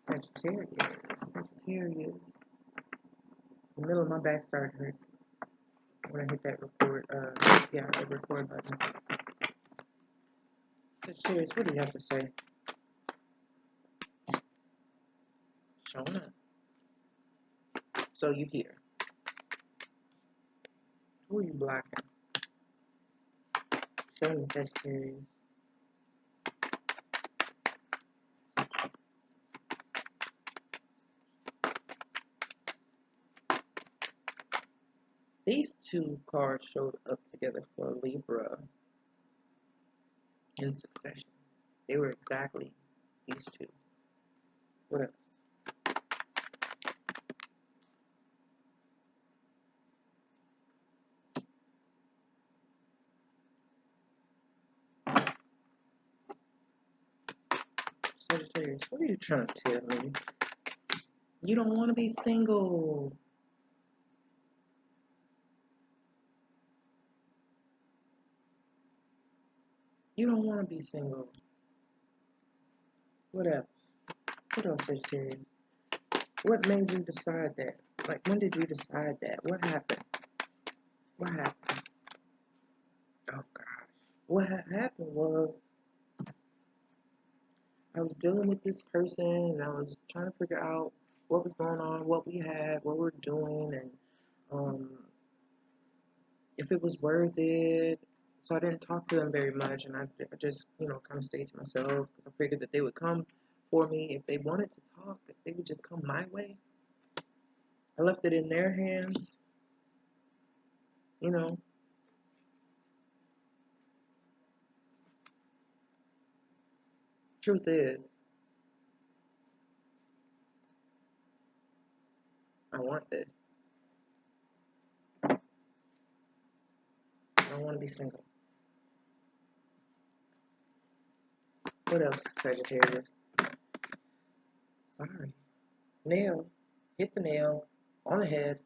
Sagittarius. Sagittarius. The middle of my back started hurt when I hit that record. The record button. Sagittarius, what do you have to say? Showing up. So you here. Who are you blocking? Show me, Sagittarius. These two cards showed up together for Libra in succession. They were exactly these two. What else? Sagittarius, what are you trying to tell me? You don't want to be single. You don't want to be single. What else? What else, Sagittarius? What made you decide that? Like, when did you decide that? What happened? What happened? Oh, gosh. What happened was, I was dealing with this person, and I was trying to figure out what was going on, what we had, what we're doing, and if it was worth it. So I didn't talk to them very much, and I just, kind of stayed to myself, because I figured that they would come for me if they wanted to talk, if they would just come my way. I left it in their hands, Truth is, I want this. I don't want to be single. What else, Sagittarius? Sorry. Nail. Hit the nail on the head.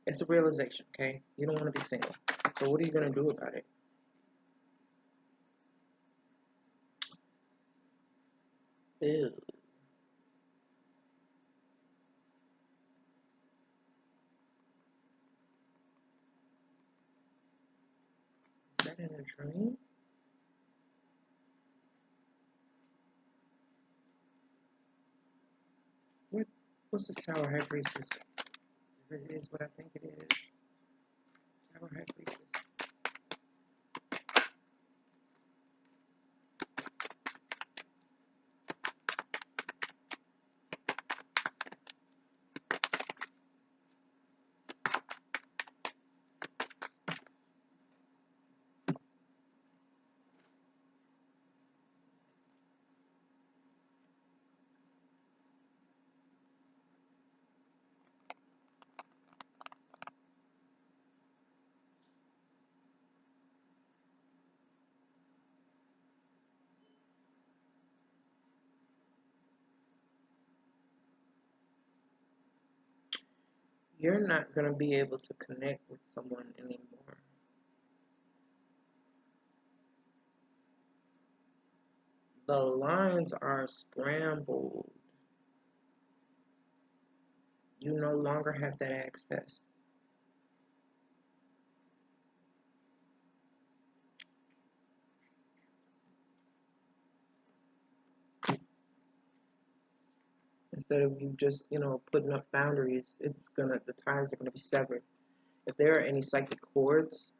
It's a realization, okay? You don't want to be single. So what are you going to do about it? Ew. Is that in a dream? What's the Sour High Priestess? If it is what I think it is. Sour High Priestess. You're not going to be able to connect with someone anymore. The lines are scrambled. You no longer have that access. Instead of you just, putting up boundaries, the ties are gonna be severed. If there are any psychic cords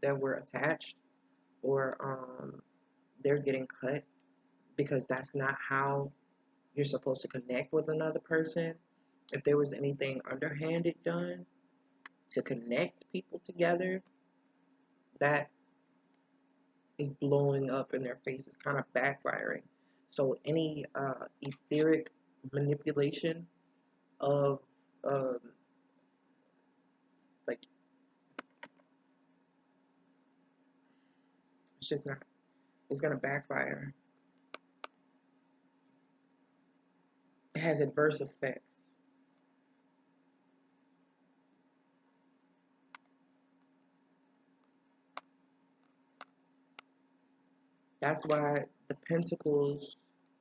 that were attached, or they're getting cut because that's not how you're supposed to connect with another person. If there was anything underhanded done to connect people together, that is blowing up in their faces, kind of backfiring. So any etheric manipulation of like, it's just not, it's gonna backfire. It has adverse effects. That's why the pentacles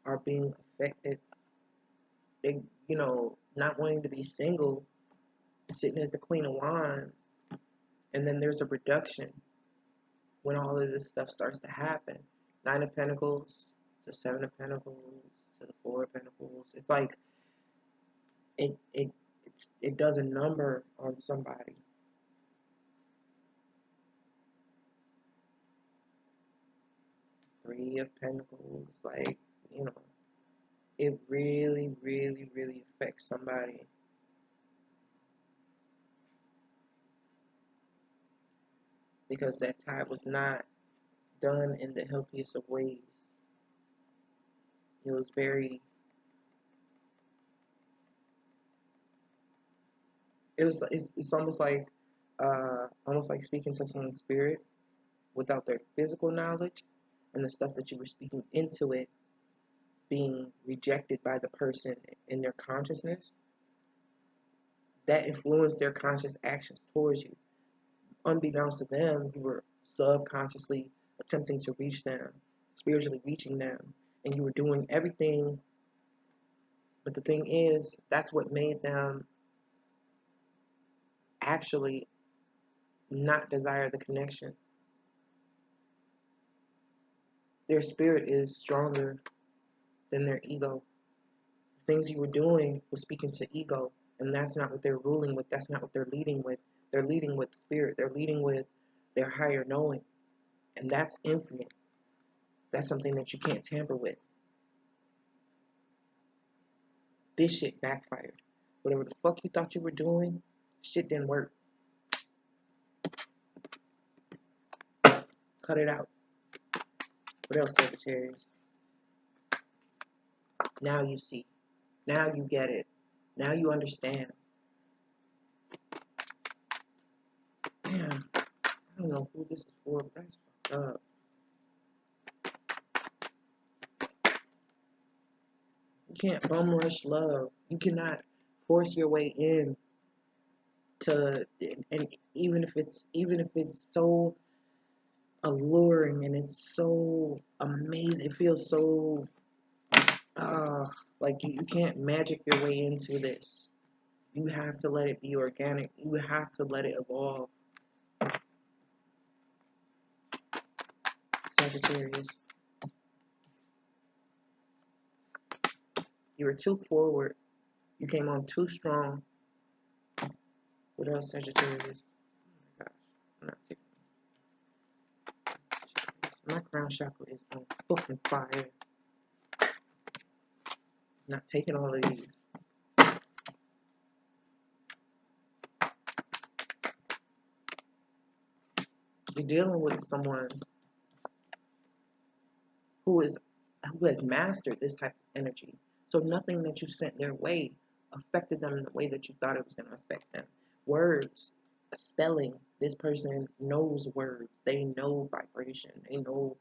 are being affected. They, not wanting to be single, sitting as the Queen of Wands, and then there's a reduction when all of this stuff starts to happen. Nine of Pentacles to Seven of Pentacles to the Four of Pentacles. It's like it does a number on somebody. Three of Pentacles, like, it really, really, really affects somebody. Because that time was not done in the healthiest of ways. It was very, it's almost like speaking to someone's spirit without their physical knowledge, and the stuff that you were speaking into it being rejected by the person in their consciousness, that influenced their conscious actions towards you. Unbeknownst to them, you were subconsciously attempting to reach them, spiritually reaching them, and you were doing everything. But the thing is, that's what made them actually not desire the connection. Their spirit is stronger than their ego. The things you were doing was speaking to ego, and that's not what they're ruling with. That's not what they're leading with. They're leading with spirit. They're leading with their higher knowing, and that's infinite. That's something that you can't tamper with. This shit backfired. Whatever the fuck you thought you were doing, shit didn't work. Cut it out. What else, Sagittarius? Now you see. Now you get it. Now you understand. Damn. I don't know who this is for, but that's fucked up. You can't bum rush love. You cannot force your way in to, and even if it's so alluring and it's so amazing, it feels so like you can't magic your way into this. You have to let it be organic. You have to let it evolve. Sagittarius. You were too forward. You came on too strong. What else, Sagittarius? Oh my gosh. I'm not taking my crown chakra is on fucking fire. I'm not taking all of these. You're dealing with someone who has mastered this type of energy. So nothing that you sent their way affected them in the way that you thought it was going to affect them. Words, spelling, this person knows words. They know vibration. They know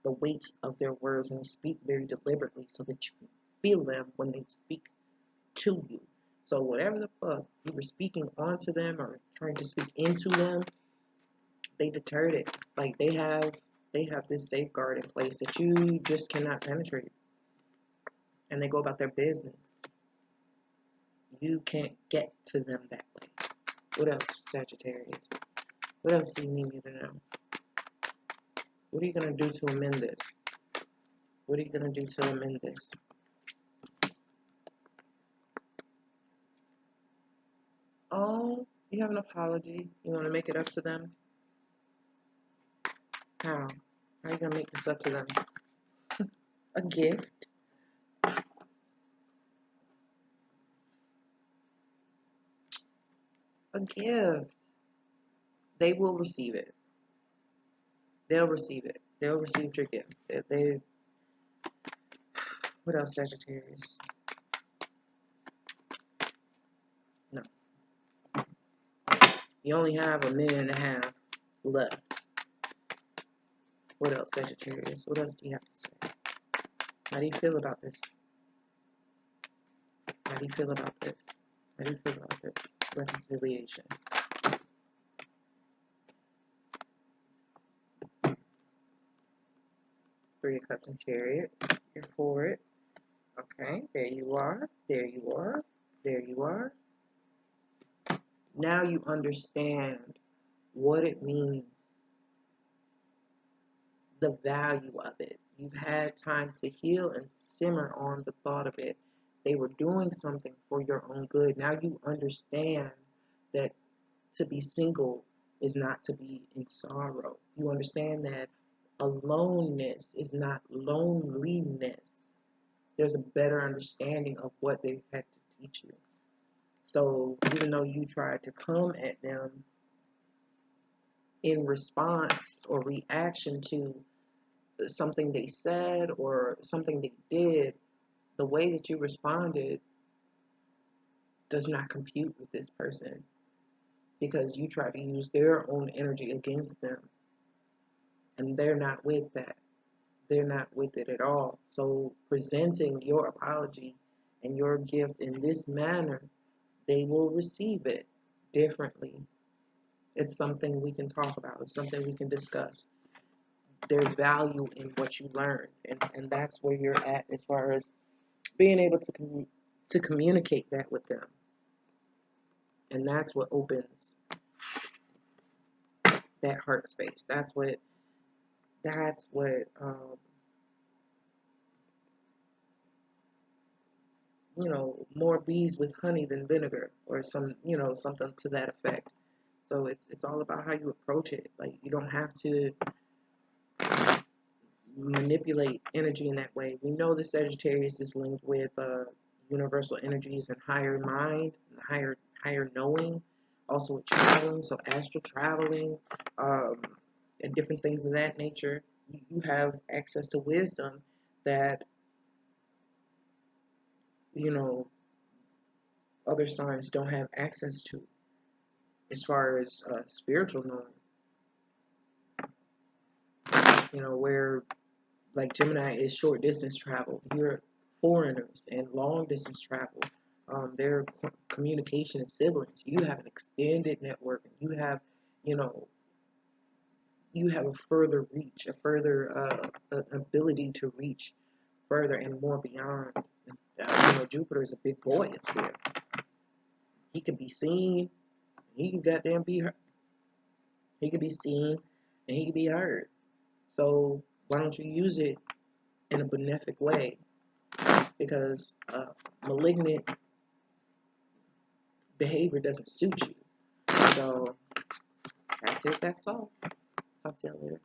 the weight of their words, and they speak very deliberately so that you can feel them when they speak to you. So whatever the fuck you were speaking onto them or trying to speak into them, they deterred it. Like they have this safeguard in place that you just cannot penetrate. And they go about their business. You can't get to them that way. What else, Sagittarius? What else do you need me to know? What are you going to do to amend this? What are you going to do to amend this? Oh, you have an apology. You want to make it up to them? How? How are you going to make this up to them? A gift? A gift. They will receive it. They'll receive it. They'll receive your gift. What else, Sagittarius? No. You only have 1.5 minutes left. What else, Sagittarius? What else do you have to say? How do you feel about this? How do you feel about this? How do you feel about this reconciliation? Three of Cups and Chariot. You're for it. Okay, there you are. There you are. There you are. Now you understand what it means, the value of it. You've had time to heal and simmer on the thought of it. They were doing something for your own good. Now you understand that to be single is not to be in sorrow. You understand that aloneness is not loneliness. There's a better understanding of what they've had to teach you. So even though you tried to come at them in response or reaction to something they said or something they did, the way that you responded does not compute with this person, because you try to use their own energy against them, and they're not with that. They're not with it at all. So presenting your apology and your gift in this manner, they will receive it differently. It's something we can talk about. It's something we can discuss. There's value in what you learned, and that's where you're at as far as being able to communicate that with them. And that's what opens that heart space. That's what more bees with honey than vinegar, or something to that effect. So it's all about how you approach it. Like, you don't have to manipulate energy in that way. We know the Sagittarius is linked with universal energies and higher mind, and higher knowing, also with traveling, so astral traveling, and different things of that nature. You have access to wisdom that other signs don't have access to, as far as spiritual knowing. Where like Gemini is short distance travel, you're foreigners, and long distance travel. Their communication and siblings. You have an extended network, and you have a further reach, a further ability to reach further and more beyond. Jupiter is a big boy up there. He can be seen. He can goddamn be heard. He can be seen, and he can be heard. So why don't you use it in a benefic way? Because malignant behavior doesn't suit you. So that's it. That's all. Talk to y'all later.